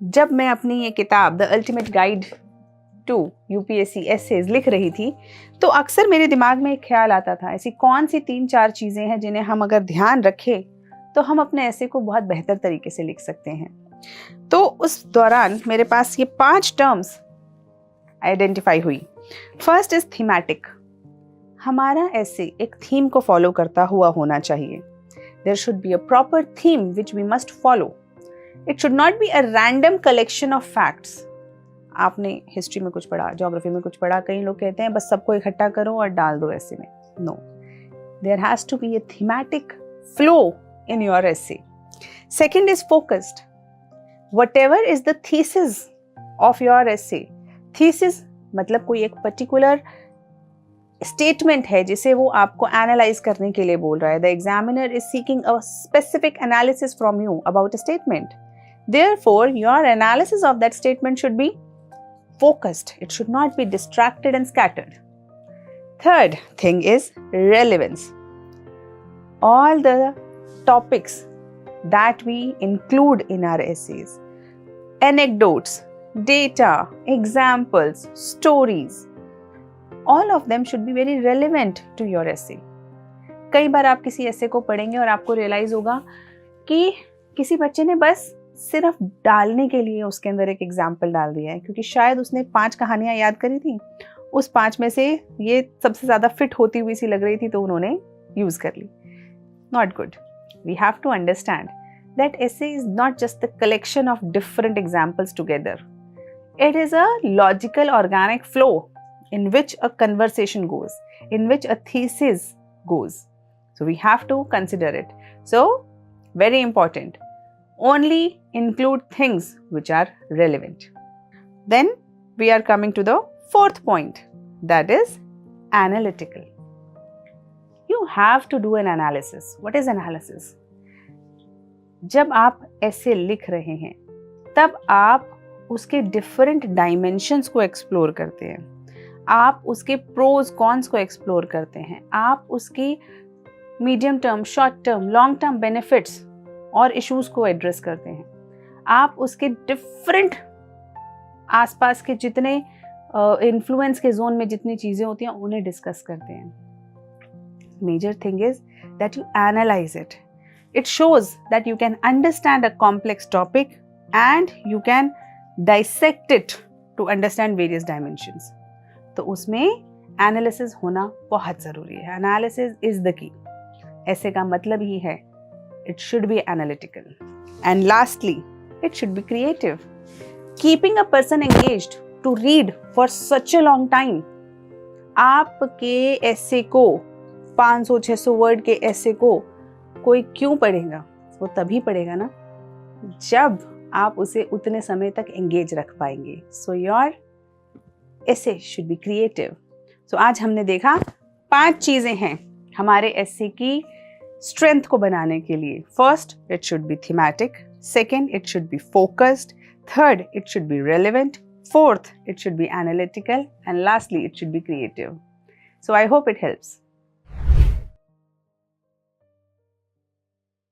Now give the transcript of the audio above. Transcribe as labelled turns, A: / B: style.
A: जब मैं अपनी ये किताब the ultimate guide to UPSC essays लिख रही थी तो अक्सर मेरे दिमाग में एक ख्याल आता था, ऐसी कौन सी 3-4 चीज़ें हैं जिन्हें हम अगर ध्यान रखें तो हम अपने ऐसे को बहुत बेहतर तरीके से लिख सकते हैं। तो उस दौरान मेरे पास ये 5 टर्म्स आइडेंटिफाई हुई। First is thematic. हमारा ऐसे एक थीम को फॉलो करता हुआ होना चाहिए। There should be a proper theme which we must follow. It should not be a random collection of facts. आपने हिस्ट्री में कुछ पढ़ा, ज्योग्राफी में कुछ पढ़ा, कई लोग कहते हैं बस सबको इकट्ठा करो और डाल दो ऐसे में। No, there has to be a thematic flow in your essay. Second is focused. Whatever is the thesis of your essay, thesis मतलब कोई एक particular statement है जिसे वो आपको analyze करने के लिए बोल रहा है. The examiner is seeking a specific analysis from you about a statement. Therefore, your analysis of that statement should be focused. It should not be distracted and scattered. Third thing is relevance. All the topics that we include in our essays, anecdotes, data, examples, stories, all of them should be very relevant to your essay. कई बार आप किसी essay को पढ़ेंगे और आपको realize होगा कि किसी बच्चे ने बस सिर्फ डालने के लिए उसके अंदर एक एग्जाम्पल डाल दिया है, क्योंकि शायद उसने 5 कहानियां याद करी थी, उस 5 में से ये सबसे ज़्यादा फिट होती हुई सी लग रही थी तो उन्होंने यूज़ कर ली. Not good. We have to understand that essay is not just the collection of different examples together. It is a logical, organic flow in which a conversation goes, in which a thesis goes. So we have to consider it. So, very important. Only include things which are relevant. Then we are coming to the fourth point, that is analytical. You have to do an analysis. What is analysis? जब आप ऐसे लिख रहे हैं तब आप उसके different dimensions को एक्सप्लोर करते हैं, आप उसके प्रोज कॉन्स को एक्सप्लोर करते हैं, आप उसकी medium term, short term, long term benefits और इश्यूज को एड्रेस करते हैं, आप उसके डिफरेंट आसपास के जितने इन्फ्लुएंस के जोन में जितनी चीज़ें होती हैं उन्हें डिस्कस करते हैं. Major thing is that you analyze it. It shows that you can understand a complex topic and you can dissect it to understand various dimensions. तो उसमें analysis होना बहुत ज़रूरी है. Analysis is the key. ऐसे का मतलब ही है it should be analytical. And lastly, it should be creative. Keeping a person engaged to read for such a long time. आपके ऐसे को 500-600 वर्ड के ऐसे को कोई क्यों पढ़ेगा? वो तभी पढ़ेगा ना जब आप उसे उतने समय तक एंगेज रख पाएंगे. सो योर ऐसे शुड बी क्रिएटिव. सो आज हमने देखा 5 चीज़ें हैं हमारे ऐसे की स्ट्रेंथ को बनाने के लिए. First, it should be thematic. Second, it should be focused. Third, it should be relevant. Fourth, it should be analytical. And lastly, it should be creative. So I hope it helps.